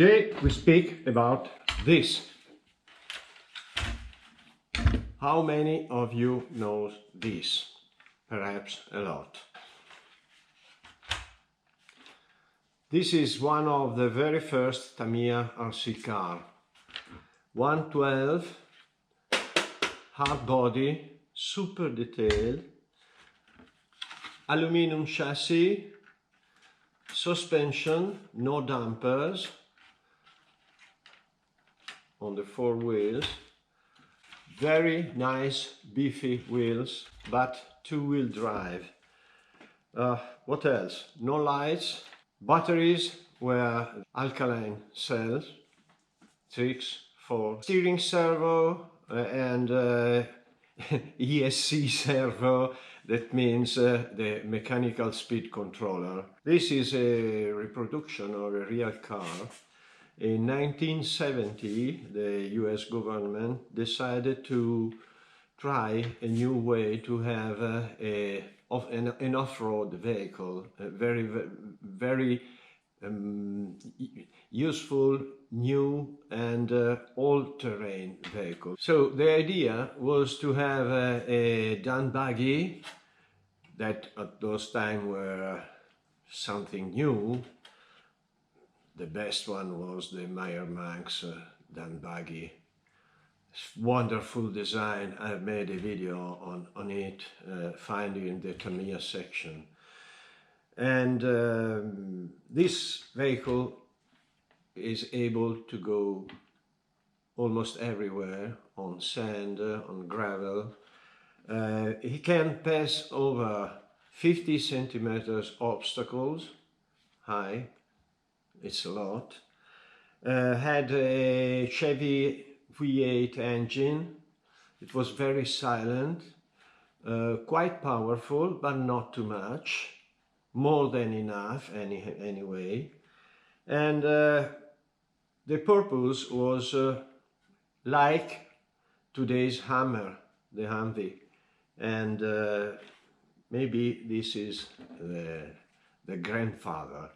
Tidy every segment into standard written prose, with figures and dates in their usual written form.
Today we speak about this. How many of you know this? Perhaps a lot. This is one of the very first Tamiya RC car. 112, hard body, super detailed, aluminum chassis, suspension, no dampers on the four wheels, very nice beefy wheels, but two-wheel drive. What else? No lights, batteries were alkaline cells, 6, 4, steering servo and ESC servo, that means the mechanical speed controller. This is a reproduction of a real car. In 1970, the US government decided to try a new way to have an off-road vehicle, a very useful, new and all-terrain vehicle. So the idea was to have a down buggy that at those times were something new. The best one was the Meyer Manx down buggy. Wonderful design. I've made a video on it, find it in the Tamiya section. And this vehicle is able to go almost everywhere, on sand, on gravel. He can pass over 50 centimeters obstacles high. It's a lot. Had a Chevy V8 engine. It was very silent, quite powerful, but not too much. More than enough anyway. And the purpose was like today's Hammer, the Humvee. And maybe this is the grandfather.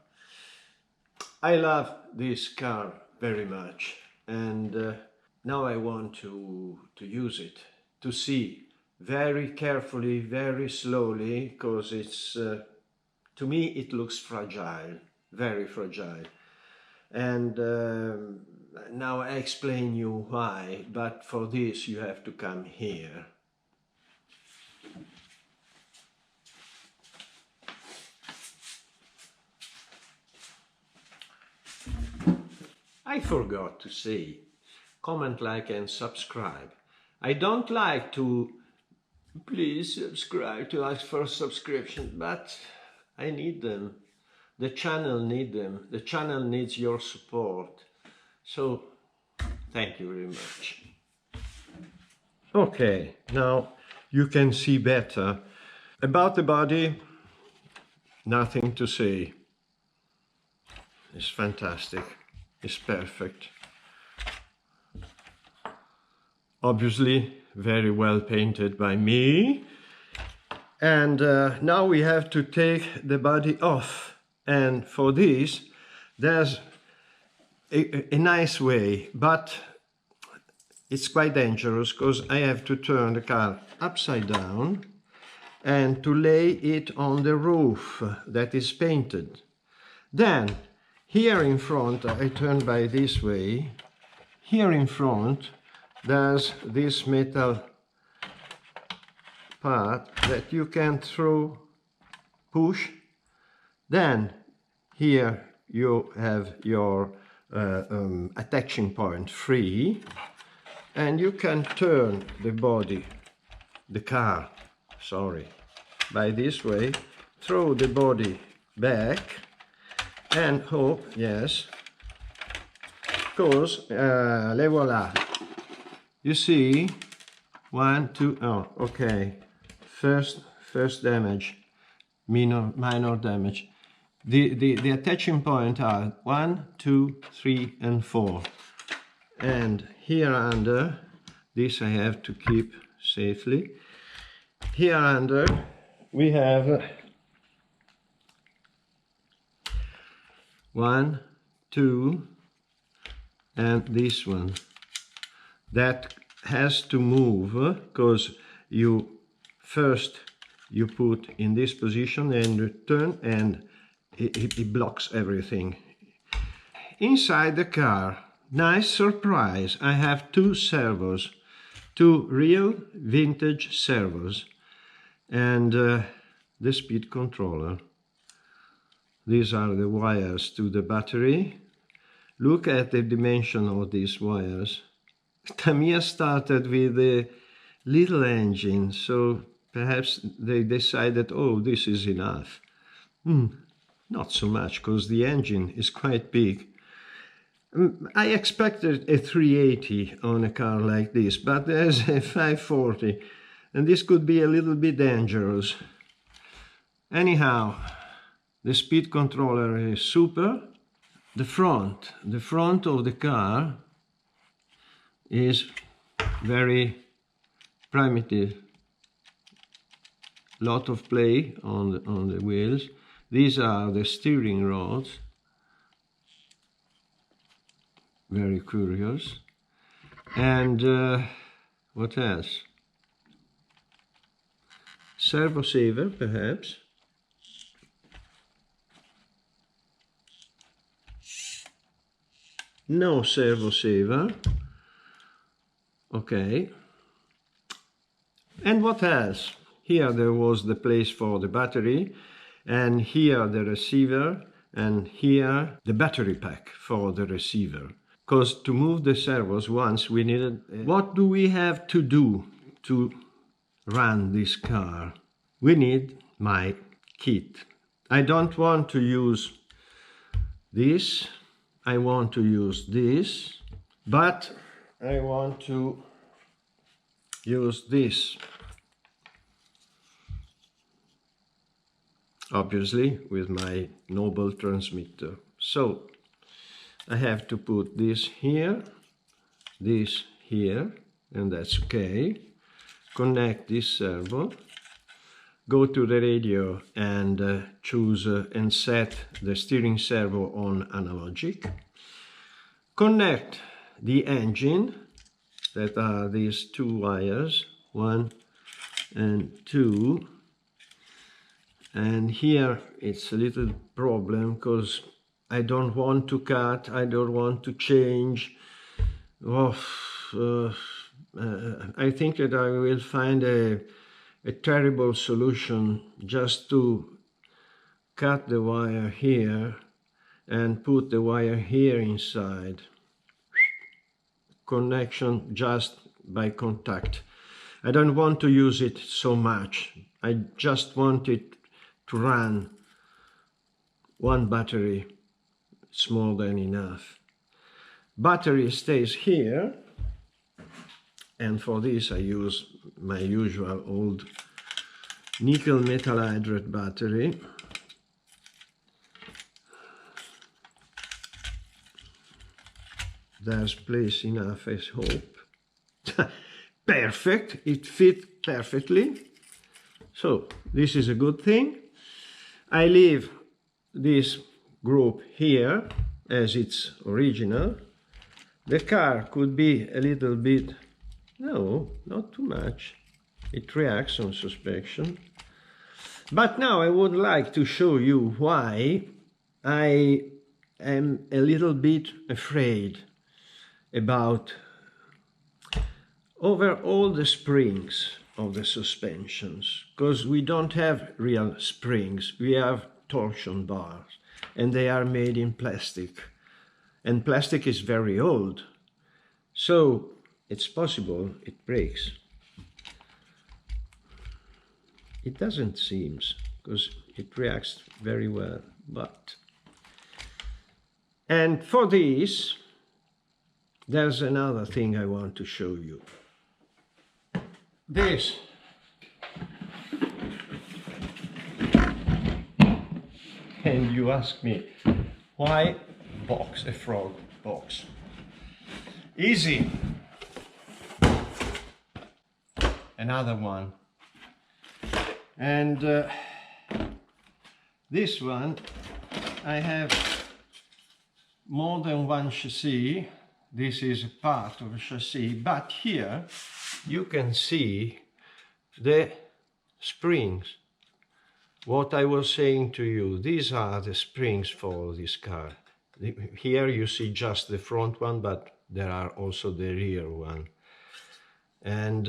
I love this car very much, and now I want to use it, to see very carefully, very slowly, because it's, to me it looks fragile, very fragile. And now I explain you why, but for this you have to come here. I forgot to say, comment, like and subscribe. I don't like to, please subscribe, to ask for a subscription, but I need them. The channel needs them. The channel needs your support. So, thank you very much. Okay, now you can see better. About the body, nothing to say. It's fantastic. It's perfect. Obviously, very well painted by me. And now we have to take the body off. And for this, there's a nice way, but it's quite dangerous because I have to turn the car upside down and to lay it on the roof that is painted. Then, here in front, I turn by this way. Here in front, there's this metal part that you can push. Then here you have your attaching point free, and you can turn the body, the car, sorry, by this way, throw the body back, and hope, yes, because, le voila. You see, 1, 2, oh, okay, first damage, minor damage. The attaching point are 1, 2, 3, and 4. And here under, this I have to keep safely. Here under, we have 1, 2, and this one. That has to move because you first you put in this position and you turn, and it blocks everything. Inside the car, nice surprise, I have two servos, two real vintage servos, and the speed controller. These are the wires to the battery. Look at the dimension of these wires. Tamiya started with a little engine, so perhaps they decided, oh, this is enough. Not so much, because the engine is quite big. I expected a 380 on a car like this, but there's a 540, and this could be a little bit dangerous. Anyhow, the speed controller is super. The front of the car is very primitive. Lot of play on the wheels. These are the steering rods. Very curious. And what else? Servo saver, perhaps. No servo saver. Okay. And what else? Here there was the place for the battery, and here the receiver, and here the battery pack for the receiver. Because to move the servos once we needed... What do we have to do to run this car? We need my kit. I don't want to use this. I want to use this, but I want to use this. Obviously with my noble transmitter. So I have to put this here, and that's okay. Connect this servo, go to the radio and choose and set the steering servo on analogic. Connect the engine, that are these two wires, 1 and 2. And here it's a little problem because I don't want to cut, I don't want to change. I think that I will find a terrible solution just to cut the wire here and put the wire here inside. Connection just by contact. I don't want to use it so much. I just want it to run one battery. It's more than enough. Battery stays here, and for this I use my usual old nickel metal hydride battery. There's place enough, I hope. Perfect, it fits perfectly. So this is a good thing. I leave this group here as its original. The car could be a little bit, no, not too much. It reacts on suspension. But now I would like to show you why I am a little bit afraid about over all the springs of the suspensions, because we don't have real springs, we have torsion bars, and they are made in plastic, and plastic is very old, so it's possible it breaks. It doesn't seem, because it reacts very well, but... And for this, there's another thing I want to show you. This. And you ask me, why box, a frog box? Easy. Another one. And this one, I have more than one chassis. this is a part of the chassis, but here you can see the springs. What I was saying to you, these are the springs for this car. Here you see just the front one, but there are also the rear one. And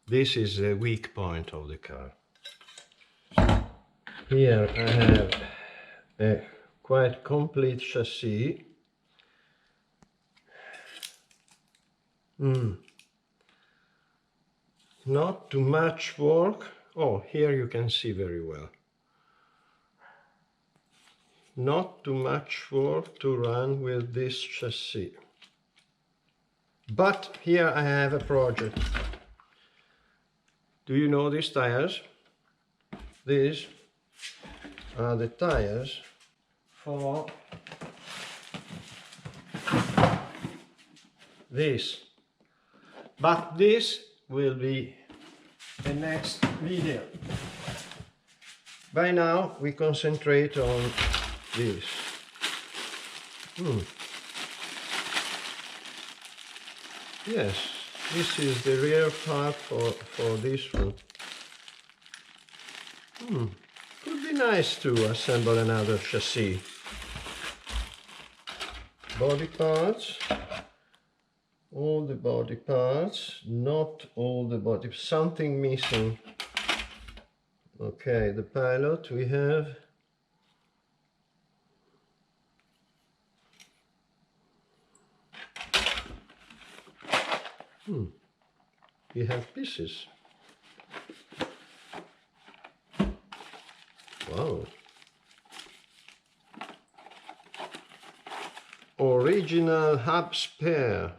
this is the weak point of the car. Here I have a quite complete chassis. Not too much work. Oh, here you can see very well. Not too much work to run with this chassis. But here I have a project. Do you know these tires? These are the tires for this. But this will be the next video. By now we concentrate on this. Yes, this is the rear part for this one. Could be nice to assemble another chassis. Body parts. All the body parts, not all the body, something missing. Okay, the pilot we have. We have pieces. Wow. Original hub spare.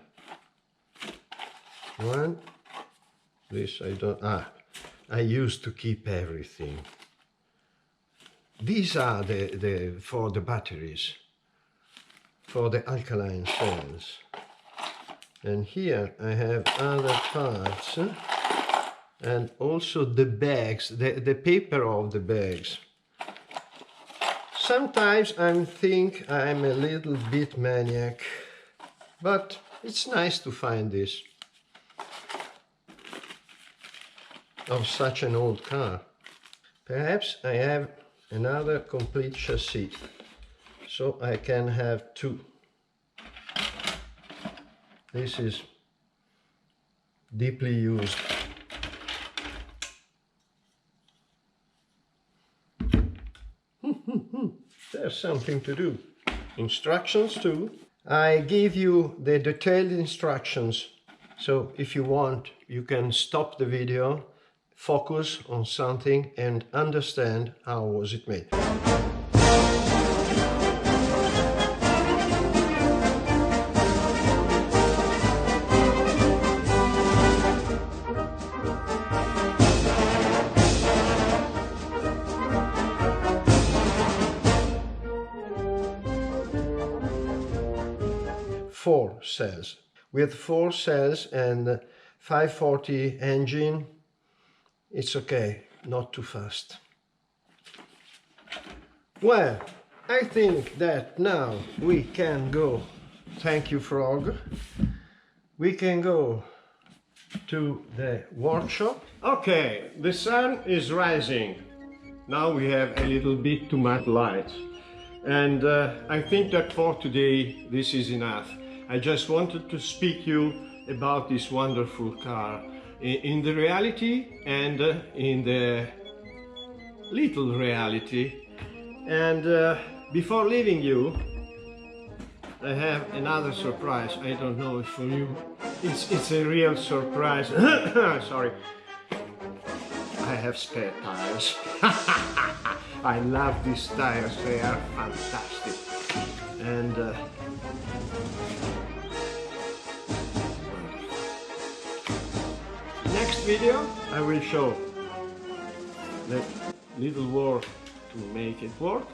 One. This I don't. I used to keep everything. These are the for the batteries, for the alkaline cells. And here I have other parts, and also the bags, the paper of the bags. Sometimes I think I'm a little bit maniac, but it's nice to find this of such an old car. Perhaps I have another complete chassis, so I can have two. This is deeply used. There's something to do. Instructions too. I give you the detailed instructions, so if you want you can stop the video, focus on something and understand how was it made. Four cells. With 4 cells and 540 engine, it's okay, not too fast. Well, I think that now we can go, thank you Frog, we can go to the workshop. Okay, the sun is rising. Now we have a little bit too much light. And I think that for today this is enough. I just wanted to speak to you about this wonderful car in the reality and in the little reality. And before leaving you, I have another surprise. I don't know if for you it's a real surprise. Sorry. I have spare tires. I love these tires, they are fantastic. And next video I will show that little work to make it work,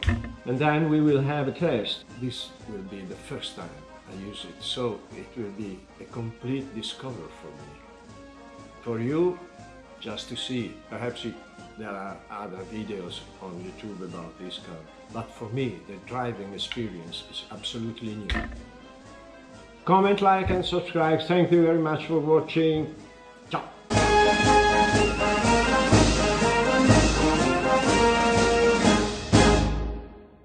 and then we will have a test. This will be the first time I use it, so it will be a complete discovery for me. For you, just to see, perhaps there are other videos on YouTube about this car. But for me, the driving experience is absolutely new. Comment, like and subscribe. Thank you very much for watching. Ciao!